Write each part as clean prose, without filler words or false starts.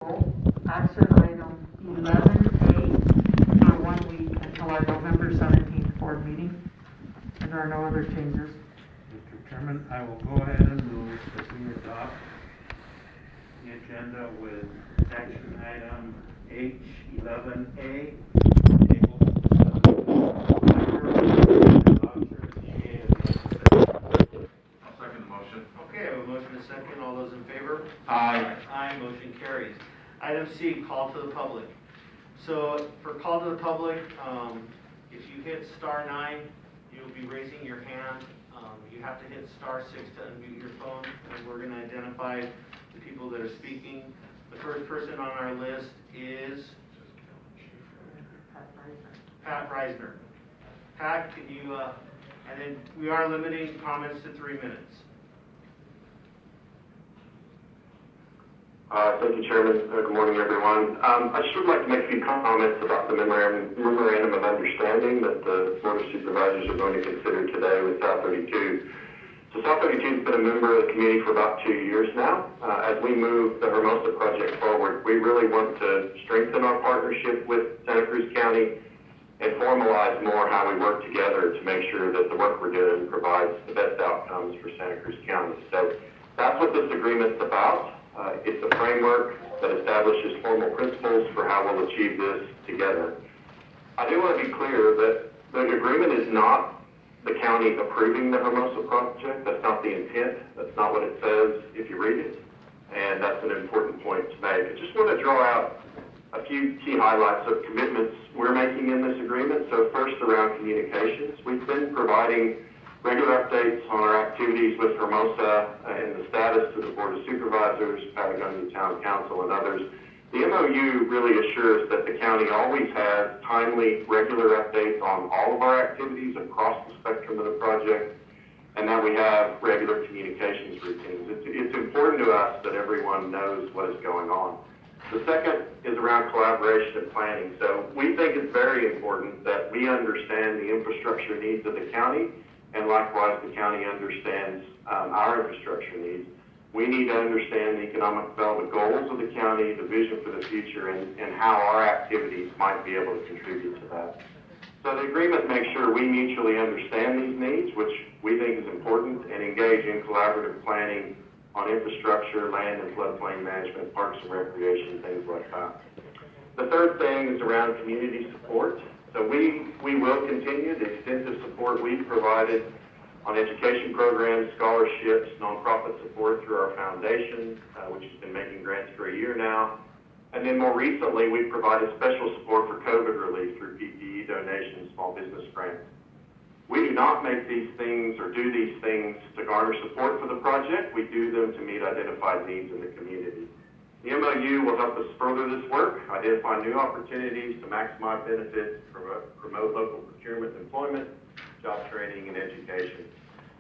Action item 11A for 1 week until our November 17th board meeting. And there are no other changes. Mr. Chairman, I will go ahead and move that we adopt the agenda with action item H11A. I'll second the motion. Okay, I have a motion and a second. All those in favor? Aye. Aye, motion carries. Item C, call to the public. So for call to the public, if you hit *9, you'll be raising your hand. You have to hit *6 to unmute your phone, and we're going to identify the people that are speaking. The first person on our list is Pat Reisner. Pat, can you, and then we are limiting comments to 3 minutes. Thank you, Chairman. Good morning, everyone. I just would like to make a few comments about the memorandum of understanding that the Board of Supervisors are going to consider today with South 32. So South 32 has been a member of the community for about 2 years now. As we move the Hermosa project forward, we really want to strengthen our partnership with Santa Cruz County and formalize more how we work together to make sure that the work we're doing provides the best outcomes for Santa Cruz County. So that's what this agreement's about. It's a framework that establishes formal principles for how we'll achieve this together. I do want to be clear that the agreement is not the county approving the Hermosa project. That's not the intent. That's not what it says if you read it. And that's an important point to make. I just want to draw out a few key highlights of commitments we're making in this agreement. So first, around communications. We've been providing regular updates on our activities with Hermosa and the status to the Board of Supervisors, Patagonia Town Council, and others. The MOU really assures that the county always has timely, regular updates on all of our activities across the spectrum of the project, and that we have regular communications routines. It's important to us that everyone knows what is going on. The second is around collaboration and planning. So we think it's very important that we understand the infrastructure needs of the county, and likewise the county understands our infrastructure needs. We need to understand the economic development goals of the county, the vision for the future, and how our activities might be able to contribute to that. So the agreement makes sure we mutually understand these needs, which we think is important, and engage in collaborative planning on infrastructure, land and floodplain management, parks and recreation, things like that. The third thing is around community support. So we will continue the extensive support we've provided on education programs, scholarships, nonprofit support through our foundation, which has been making grants for a year now. And then more recently, we've provided special support for COVID relief through PPE donations, small business grants. We do not make these things or do these things to garner support for the project. We do them to meet identified needs in the community. The MOU will help us further this work, identify new opportunities to maximize benefits, promote local procurement and employment, job training, and education.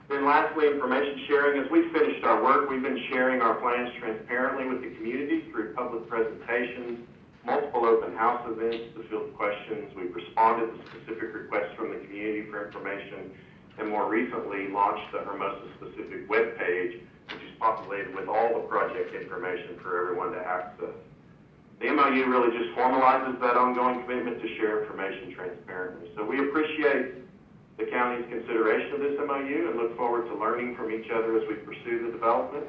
Then lastly, information sharing. As we've finished our work, we've been sharing our plans transparently with the community through public presentations, multiple open house events to field questions. We've responded to specific requests from the community for information, and more recently launched the Hermosa-specific web page, which is populated with all the project information for everyone to access. The MOU really just formalizes that ongoing commitment to share information transparently. So we appreciate the county's consideration of this MOU and look forward to learning from each other as we pursue the development.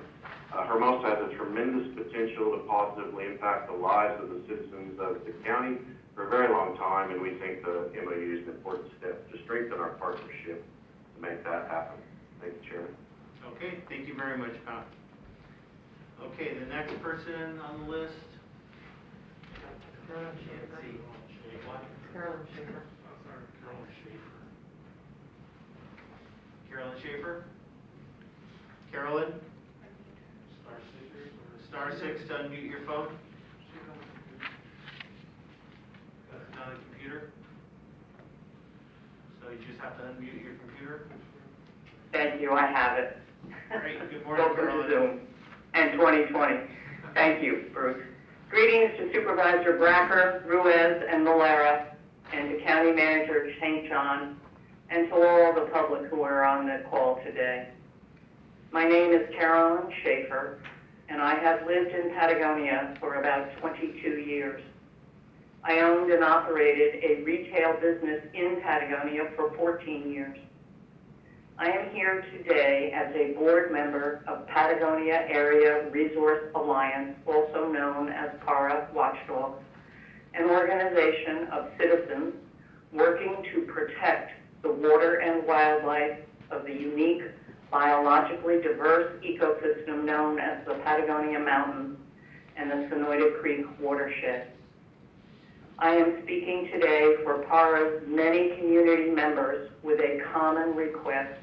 Hermosa has a tremendous potential to positively impact the lives of the citizens of the county for a very long time, and we think the MOU is an important step to strengthen our partnership to make that happen. Thank you, Chairman. Okay, thank you very much, Pat. Okay, the next person on the list. Carolyn Schaefer. What? Carolyn Schaefer. Carolyn Schaefer? Carolyn? *6 to unmute your phone. That's not a computer. So you just have to unmute your computer. Thank you, I have it. Great, good morning, Welcome to Carolyn. Zoom and 2020. Thank you, Bruce. Greetings to Supervisor Bracker, Ruiz, and Valera, and to County Manager St. John, and to all the public who are on the call today. My name is Carolyn Schaefer, and I have lived in Patagonia for about 22 years. I owned and operated a retail business in Patagonia for 14 years. I am here today as a board member of Patagonia Area Resource Alliance, also known as PARA Watchdogs, an organization of citizens working to protect the water and wildlife of the unique, biologically diverse ecosystem known as the Patagonia Mountains and the Sonoyta Creek watershed. I am speaking today for PARA's many community members with a common request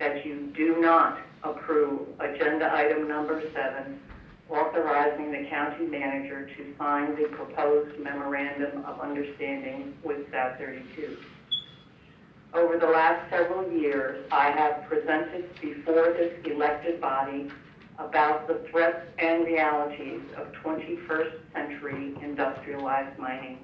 that you do not approve agenda item number 7, authorizing the county manager to sign the proposed memorandum of understanding with South 32. Over the last several years, I have presented before this elected body about the threats and realities of 21st century industrialized mining.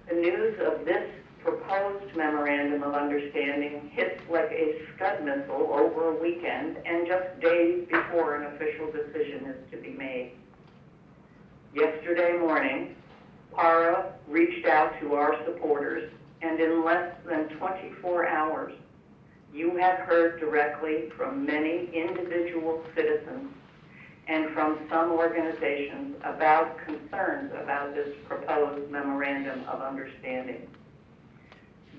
The news of this proposed memorandum of understanding hits like a Scud missile over a weekend and just days before an official decision is to be made. Yesterday morning, PARA reached out to our supporters, and in less than 24 hours, you have heard directly from many individual citizens and from some organizations about concerns about this proposed memorandum of understanding.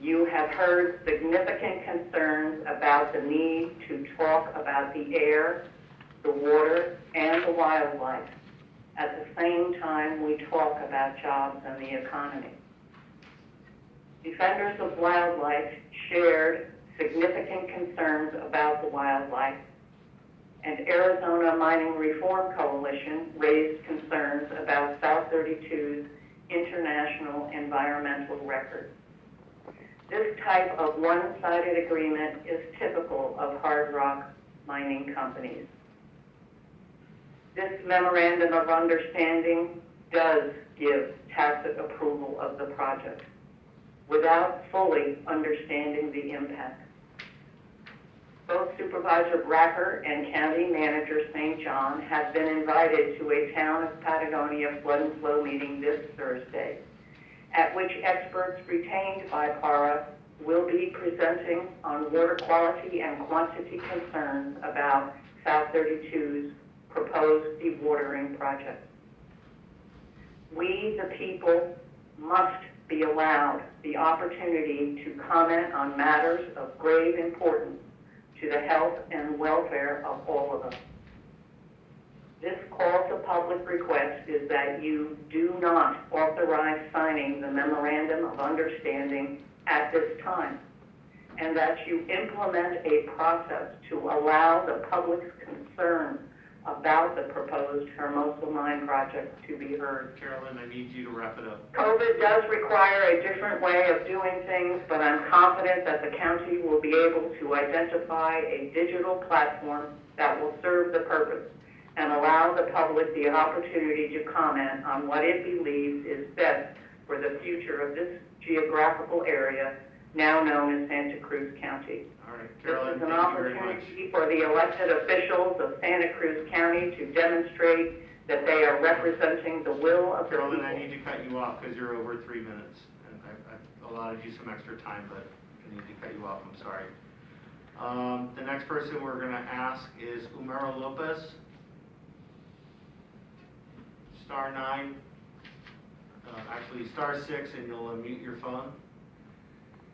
You have heard significant concerns about the need to talk about the air, the water, and the wildlife. At the same time, we talk about jobs and the economy. Defenders of wildlife shared significant concerns about the wildlife, and Arizona Mining Reform Coalition raised concerns about South 32's international environmental record. This type of one-sided agreement is typical of hard rock mining companies. This memorandum of understanding does give tacit approval of the project without fully understanding the impact. Both Supervisor Bracker and County Manager St. John have been invited to a Town of Patagonia flood and flow meeting this Thursday, at which experts retained by PARA will be presenting on water quality and quantity concerns about South 32's proposed dewatering project. We, the people, must be allowed the opportunity to comment on matters of grave importance to the health and welfare of all of us. This call to public request is that you do not authorize signing the memorandum of understanding at this time, and that you implement a process to allow the public's concern about the proposed Hermosa Mine project to be heard. Carolyn, I need you to wrap it up. COVID does require a different way of doing things, but I'm confident that the county will be able to identify a digital platform that will serve the purpose and allow the public the opportunity to comment on what it believes is best for the future of this geographical area, now known as Santa Cruz County. All right, This Carolyn, is an thank you very much. opportunity for the elected officials of Santa Cruz County to demonstrate that they are representing the will of the people. Carolyn, I need to cut you off because you're over 3 minutes. And I've allotted you some extra time, but I need to cut you off, I'm sorry. The next person we're going to ask is Umero Lopez. Star 9, actually star 6, and you'll unmute your phone.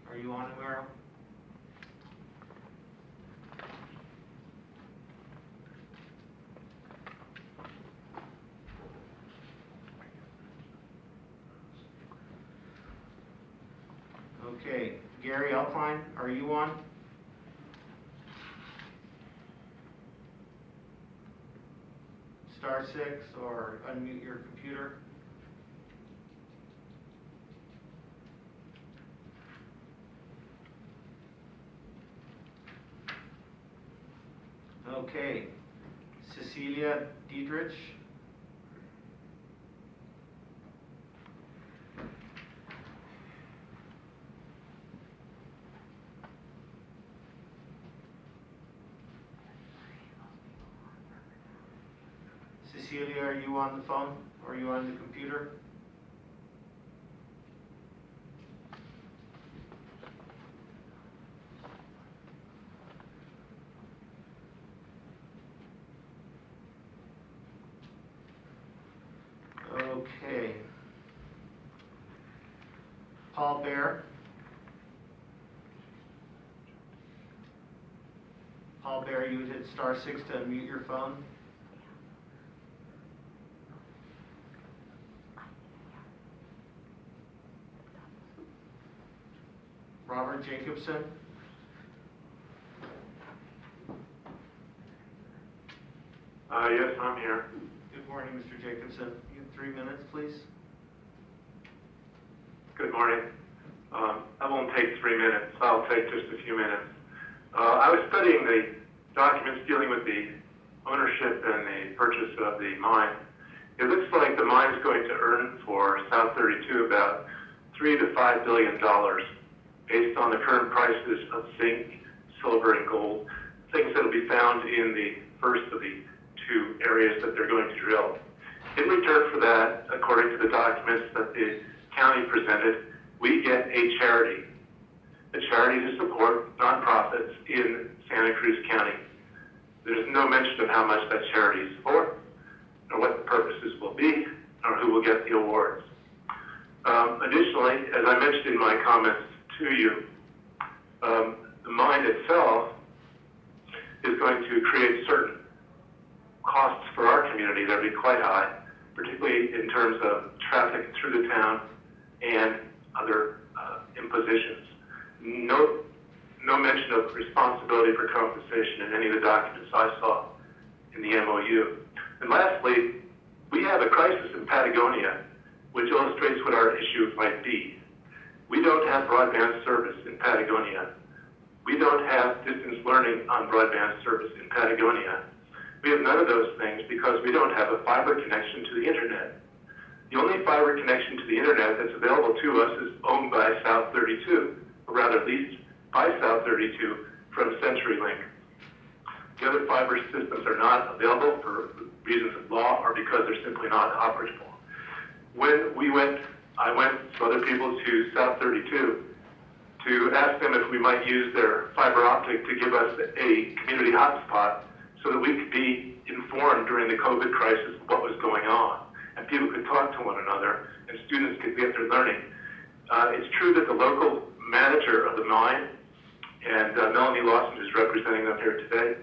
Are you on, Umero? Okay, Gary Alpine, are you on? Star 6 or unmute your computer. Okay, Cecilia Diedrich. Cecilia, are you on the phone, or are you on the computer? Okay. Paul Bear? Paul Bear, you would hit *6 to unmute your phone. Robert Jacobson? Yes, I'm here. Good morning, Mr. Jacobson. You have 3 minutes, please. Good morning. I won't take 3 minutes. I'll take just a few minutes. I was studying the documents dealing with the ownership and the purchase of the mine. It looks like the mine's going to earn for South 32 about $3 to $5 billion based on the current prices of zinc, silver, and gold, things that will be found in the first of the 2 areas that they're going to drill. In return for that, according to the documents that the county presented, we get a charity to support nonprofits in Santa Cruz County. There's no mention of how much that charity is for, or what the purposes will be, or who will get the awards. Additionally, as I mentioned in my comments to you, the mine itself is going to create certain costs for our community that will be quite high, particularly in terms of traffic through the town and other impositions. No mention of responsibility for compensation in any of the documents I saw in the MOU. And lastly, we have a crisis in Patagonia, which illustrates what our issue might be. We don't have broadband service in Patagonia. We don't have distance learning on broadband service in Patagonia. We have none of those things because we don't have a fiber connection to the internet. The only fiber connection to the internet that's available to us is owned by South 32, or rather leased by South 32 from CenturyLink. The other fiber systems are not available for reasons of law or because they're simply not operable. When I went, some other people, to South 32 to ask them if we might use their fiber optic to give us a community hotspot so that we could be informed during the COVID crisis of what was going on, and people could talk to one another, and students could get their learning. It's true that the local manager of the mine, and Melanie Lawson, who's representing them here today,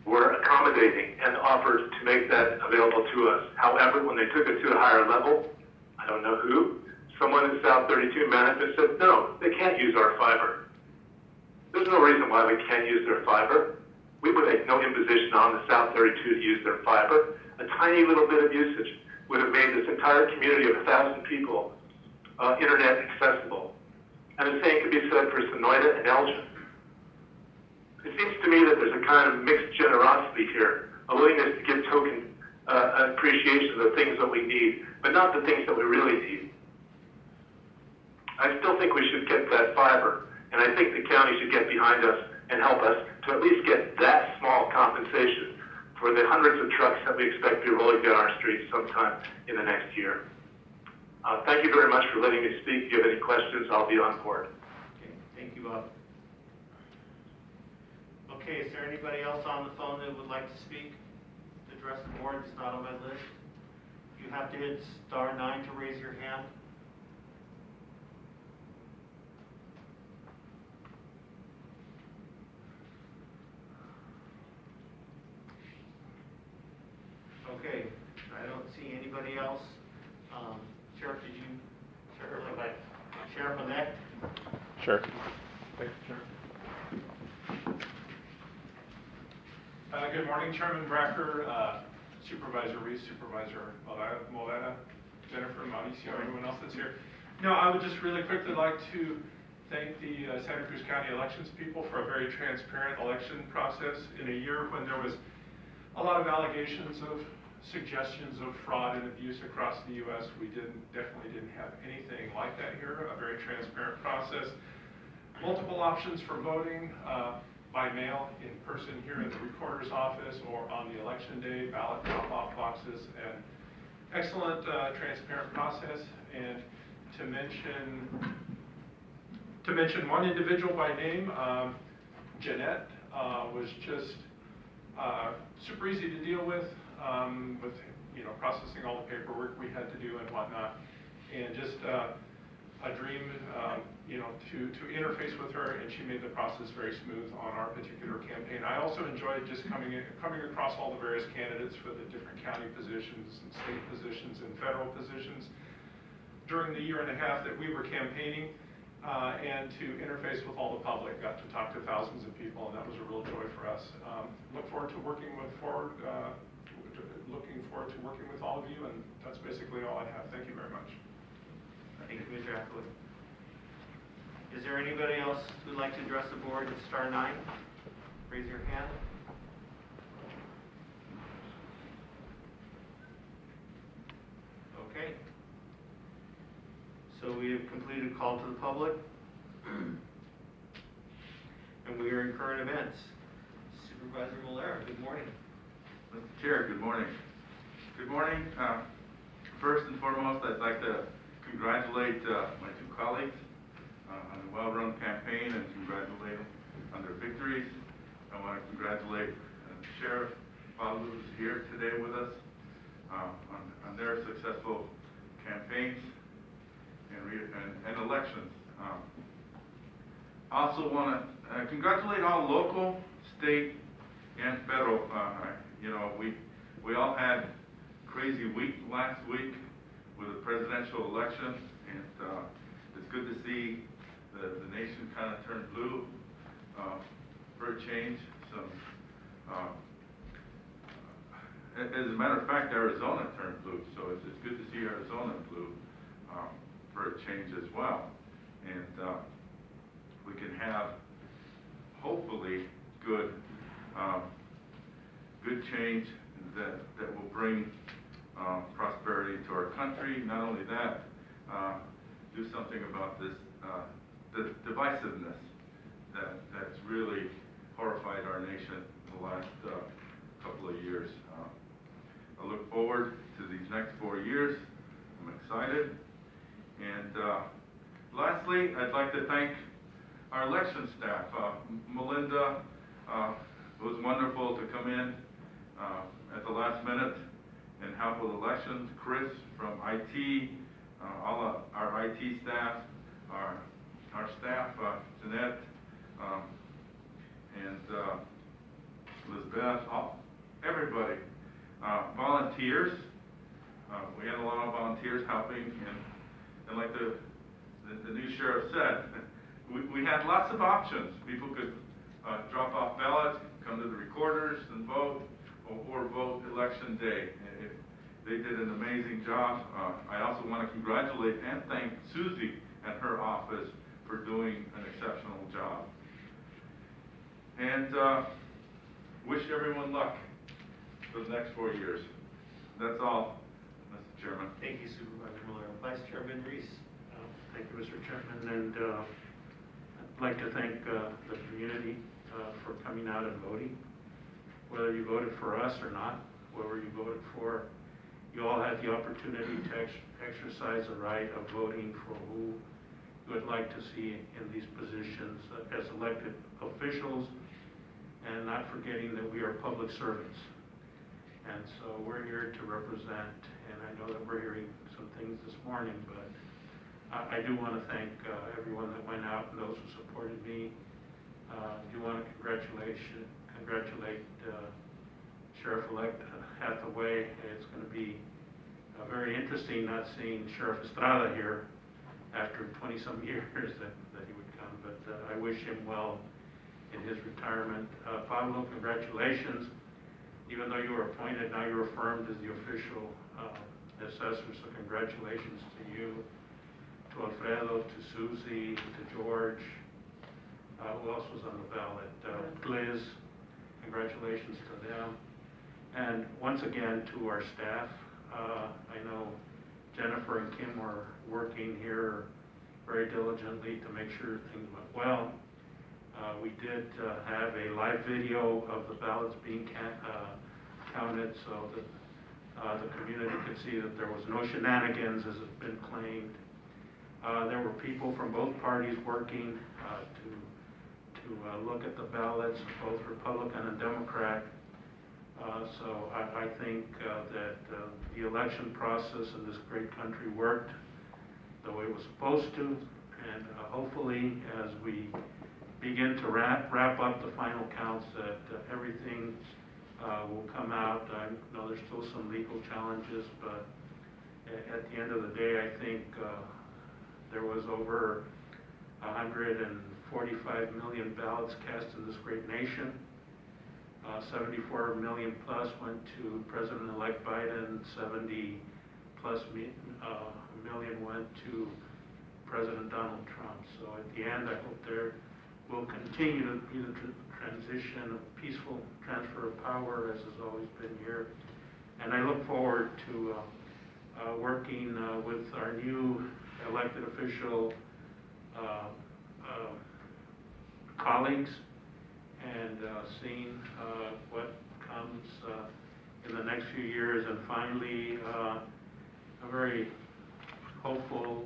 were accommodating and offered to make that available to us. However, when they took it to a higher level, I don't know who, someone in South 32 management said, no, they can't use our fiber. There's no reason why we can't use their fiber. We would make no imposition on the South 32 to use their fiber. A tiny little bit of usage would have made this entire community of 1,000 people internet accessible. And the same could be said for Sonoyta and Elgin. It seems to me that there's a kind of mixed generosity here, a willingness to give token appreciation of the things that we need, but not the things that we really need. I still think we should get that fiber, and I think the county should get behind us and help us to at least get that small compensation for the hundreds of trucks that we expect to be rolling down our streets sometime in the next year. Thank you very much for letting me speak. If you have any questions, I'll be on board. Okay, thank you, Bob. Okay, is there anybody else on the phone that would like to speak, to address the board that's not on my list? You have to hit *9 to raise your hand. Okay, I don't see anybody else. Sheriff, did you? Sheriff-elect? Sure. Good morning, Chairman Bracker, Supervisor Reese, Supervisor Moleta, Jennifer, Mauricio, everyone else that's here. No, I would just really quickly like to thank the Santa Cruz County elections people for a very transparent election process in a year when there was a lot of allegations of suggestions of fraud and abuse across the U.S. We definitely didn't have anything like that here, a very transparent process. Multiple options for voting, by mail, in person here in the recorder's office, or on the election day, ballot drop-off boxes, and excellent transparent process. And to mention one individual by name, Jeanette was just super easy to deal with processing all the paperwork we had to do and whatnot, and just a dream, to interface with her, and she made the process very smooth on our particular campaign. I also enjoyed just coming across all the various candidates for the different county positions and state positions and federal positions during the year and a half that we were campaigning, and to interface with all the public. Got to talk to thousands of people, and that was a real joy for us. Looking forward to working with all of you, and that's basically all I have. Thank you very much. Thank you, Mr. Ackley. Is there anybody else who'd like to address the board at star 9? Raise your hand. Okay. So we have completed call to the public. And we are in current events. Supervisor Malera, good morning. Mr. Chair, good morning. Good morning. First and foremost, I'd like to congratulate my two colleagues on a well-run campaign and congratulate them on their victories. I want to congratulate Sheriff Bob, who's here today with us, on their successful campaigns and elections. I also want to congratulate all local, state, and federal. We all had crazy week last week with the presidential election, and it's good to see the nation kind of turn blue for a change. As a matter of fact, Arizona turned blue, so it's good to see Arizona blue for a change as well. And we can have, hopefully, good change that will bring prosperity to our country. Not only that, do something about this the divisiveness that's really horrified our nation in the last couple of years. I look forward to these next 4 years. I'm excited. And lastly, I'd like to thank our election staff. Melinda, it was wonderful to come in at the last minute and help with elections. Chris from IT, all of our IT staff, our staff, Jeanette, and Elizabeth, everybody. Volunteers, we had a lot of volunteers helping, and like the new sheriff said, we had lots of options. People could drop off ballots, come to the recorders and vote, or vote election day. They did an amazing job. I also want to congratulate and thank Susie and her office for doing an exceptional job. And wish everyone luck for the next 4 years. That's all, Mr. Chairman. Thank you, Supervisor Malera. Vice Chairman Reese. Thank you, Mr. Chairman, and I'd like to thank the community for coming out and voting. Whether you voted for us or not, whoever you voted for, you all had the opportunity to exercise the right of voting for who you would like to see in these positions as elected officials, and not forgetting that we are public servants. And so we're here to represent, and I know that we're hearing some things this morning, but I do want to thank everyone that went out and those who supported me. I do want to congratulate Sheriff-elect Hathaway. It's going to be very interesting not seeing Sheriff Estrada here after 20-some years that he would come, but I wish him well in his retirement. Pablo, congratulations. Even though you were appointed, now you're affirmed as the official assessor, so congratulations to you, to Alfredo, to Susie, to George. Who else was on the ballot? Liz, congratulations to them. And once again, to our staff. I know Jennifer and Kim were working here very diligently to make sure things went well. We did have a live video of the ballots being counted so that the community could see that there was no shenanigans, as has been claimed. There were people from both parties working to look at the ballots, both Republican and Democrat. So I think that the election process in this great country worked the way it was supposed to, and hopefully as we begin to wrap up the final counts that everything will come out. I know there's still some legal challenges, but at the end of the day, I think there was over 145 million ballots cast in this great nation. 74 million plus went to President-elect Biden, 70 plus million went to President Donald Trump. So at the end, I hope there will continue to be the transition of peaceful transfer of power, as has always been here. And I look forward to working with our new elected official colleagues and seeing what comes in the next few years. And finally, I'm very hopeful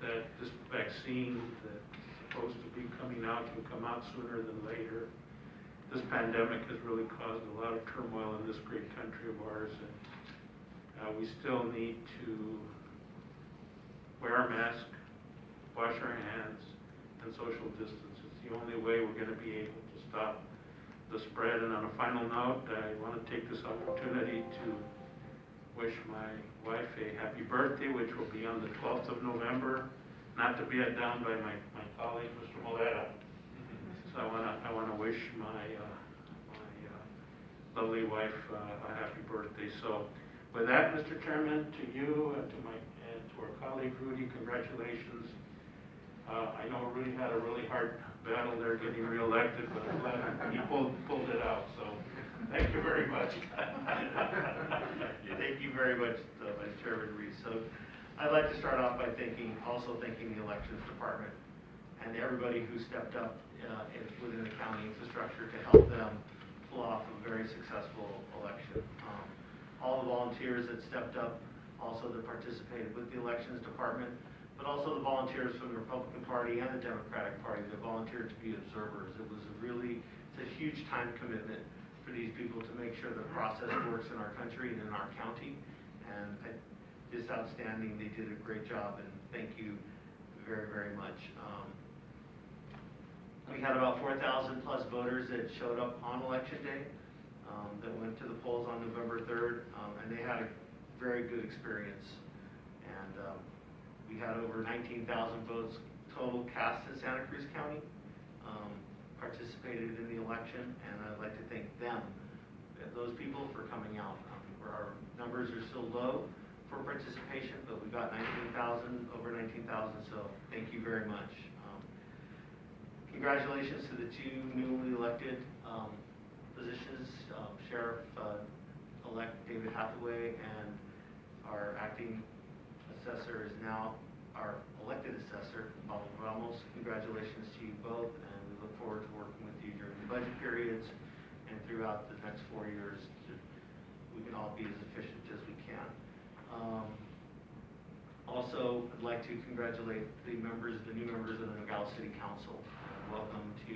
that this vaccine that's supposed to be coming out will come out sooner than later. This pandemic has really caused a lot of turmoil in this great country of ours, and we still need to wear our mask, wash our hands, and social distance. It's the only way we're going to be able to stop the spread. And on a final note, I want to take this opportunity to wish my wife a happy birthday, which will be on the 12th of November, not to be outdone by my colleague, Mr. Molera. So I want to wish my lovely wife a happy birthday. So with that, Mr. Chairman, to you and to our colleague Rudy, congratulations. I know Rudy had a really hard battle there getting reelected, but I'm glad he pulled it out. So thank you very much. Thank you very much, Vice Chairman Reese. So I'd like to start off by also thanking the Elections Department and everybody who stepped up within the county infrastructure to help them pull off a very successful election. All the volunteers that stepped up, also that participated with the Elections Department, but also the volunteers from the Republican Party and the Democratic Party that volunteered to be observers. It's a huge time commitment for these people to make sure the process works in our country and in our county. And it's outstanding. They did a great job, and thank you very, very much. We had about 4,000 plus voters that showed up on election day, that went to the polls on November 3rd, and they had a very good experience. And we had over 19,000 votes total cast in Santa Cruz County, participated in the election, and I'd like to thank those people for coming out. Our numbers are still low for participation, but we got over 19,000, so thank you very much. Congratulations to the two newly elected positions, Sheriff-elect David Hathaway, and our acting assessor is now our elected assessor, Paulo Ramos. Congratulations to you both, and we look forward to working with you during the budget periods and throughout the next 4 years. We can all be as efficient as we can. Also, I'd like to congratulate the new members of the Nogales City Council. Welcome to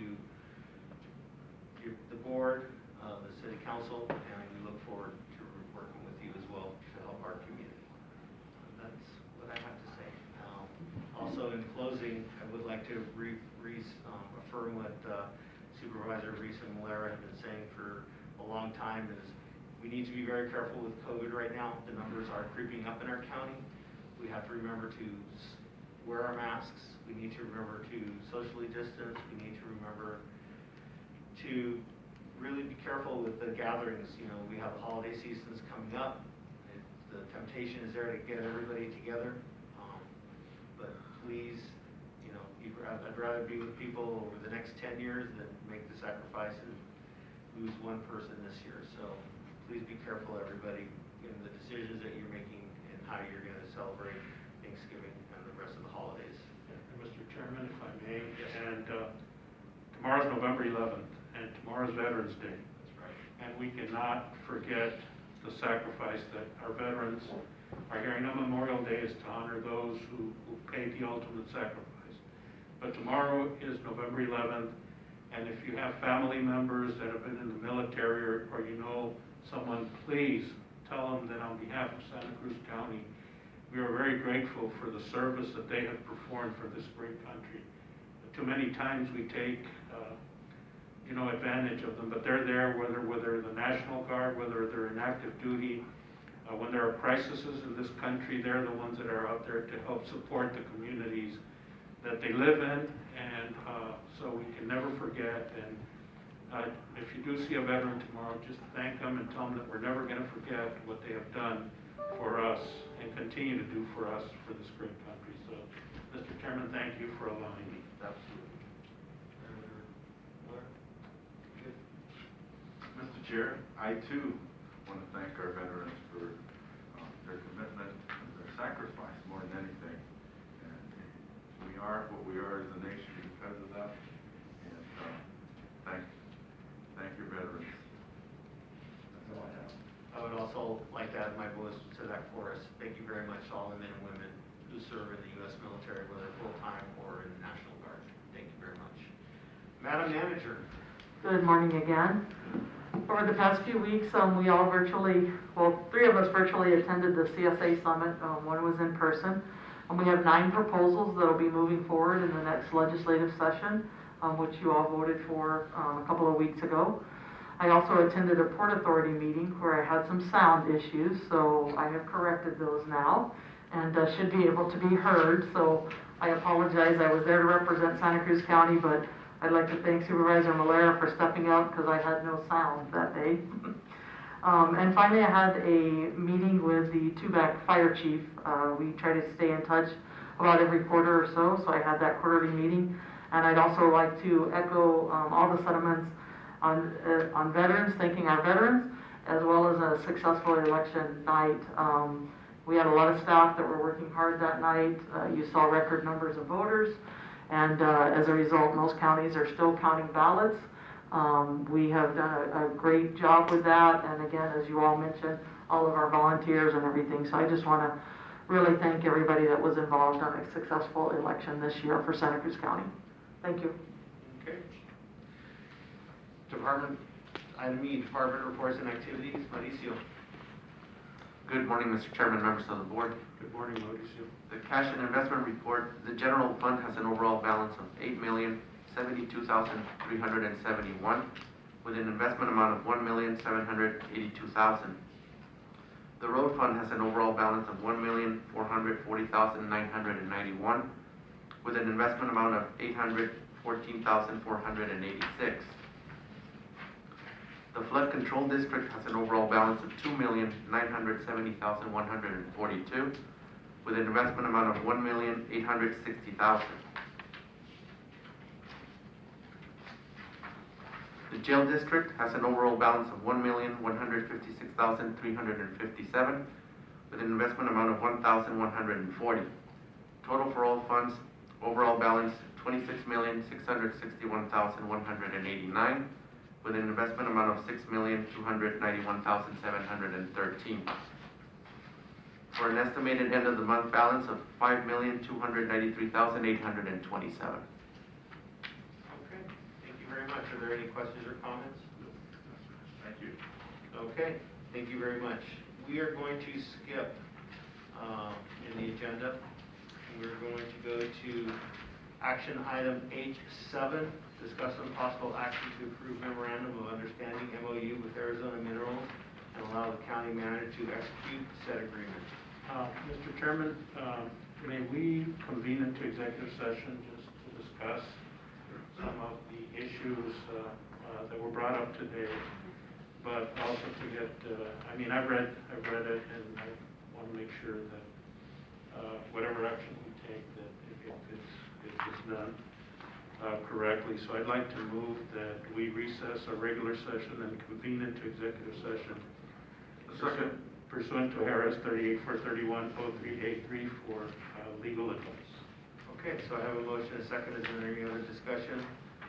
the board, the City Council, and we look forward to working with you as well to help our community. That's what I have to say. Also, in closing, I would like to affirm what Supervisor Reese and Molera have been saying for a long time, is we need to be very careful with COVID right now. The numbers are creeping up in our county. We have to remember to wear our masks. We need to remember to socially distance. We need to remember to really be careful with the gatherings. You know, we have the holiday seasons coming up. The temptation is there to get everybody together. But please, you know, I'd rather be with people over the next 10 years than make the sacrifice and lose one person this year. So please be careful, everybody, in the decisions that you're making and how you're going to celebrate Thanksgiving and the rest of the holidays. And Mr. Chairman, if I may. And tomorrow's November 11th, and tomorrow's Veterans Day. That's right. And we cannot forget the sacrifice that our veterans are hearing on Memorial Day is to honor those who paid the ultimate sacrifice. But tomorrow is November 11th, and if you have family members that have been in the military or you know someone, please tell them that on behalf of Santa Cruz County, we are very grateful for the service that they have performed for this great country. Too many times we take advantage of them, but they're there whether the National Guard, whether they're in active duty. When there are crises in this country, they're the ones that are out there to help support the communities that they live in, and so we can never forget. And if you do see a veteran tomorrow, just thank them and tell them that we're never going to forget what they have done for us and continue to do for us for this great country. So, Mr. Chairman, thank you for allowing me. Absolutely. Mr. Chair, I too want to thank our veterans for their commitment and their sacrifice more than anything. And we are what we are as a nation because of that. And thank your veterans. That's all I have. I would also like to add my voice to that chorus. Thank you very much to all the men and women who serve in the U.S. military, whether full-time or in the National Guard. Thank you very much. Madam Manager. Good morning again. Over the past few weeks, we all virtually, well, 3 of us virtually attended the CSA Summit. One was in person. And we have 9 proposals that will be moving forward in the next legislative session, which you all voted for a couple of weeks ago. I also attended a Port Authority meeting where I had some sound issues, so I have corrected those now and should be able to be heard. So I apologize. I was there to represent Santa Cruz County, but I'd like to thank Supervisor Malera for stepping up because I had no sound that day. And finally, I had a meeting with the Tubac Fire Chief. We try to stay in touch about every quarter or so, so I had that quarterly meeting. And I'd also like to echo all the sentiments on veterans, thanking our veterans, as well as a successful election night. We had a lot of staff that were working hard that night. You saw record numbers of voters. And as a result, most counties are still counting ballots. We have done a great job with that. And again, as you all mentioned, all of our volunteers and everything. So I just want to really thank everybody that was involved on a successful election this year for Santa Cruz County. Thank you. Okay. Department, item E, Department Reports and Activities. Mauricio. Good morning, Mr. Chairman, members of the board. Good morning, Mauricio. The cash and investment report, the general fund has an overall balance of $8,072,371 with an investment amount of $1,782,000. The road fund has an overall balance of $1,440,991 with an investment amount of $814,486. The flood control district has an overall balance of $2,970,142 with an investment amount of $1,860,000. The jail district has an overall balance of $1,156,357 with an investment amount of $1,140. Total for all funds, overall balance $26,661,189 with an investment amount of $6,291,713. For an estimated end of the month balance of $5,293,827. Okay. Thank you very much. Are there any questions or comments? Thank you. Okay. Thank you very much. We are going to skip in the agenda. We're going to go to action item H7, discuss some possible action to approve memorandum of understanding MOU with Arizona Minerals and allow the county manager to execute said agreement. Mr. Chairman, may we convene into executive session just to discuss some of the issues that were brought up today, but also to get, I've read it, and I want to make sure that whatever action we take, that it's done correctly. So I'd like to move that we recess our regular session and convene into executive session. Second. Pursuant to Harris 38-431-0383 for legal advice. Okay, so I have a motion, a second, is there any other discussion?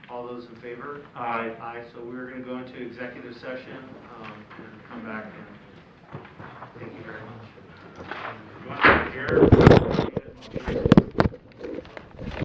All those in favor? Aye. Aye, so we're gonna go into executive session, and come back and thank you very much. You want to hear?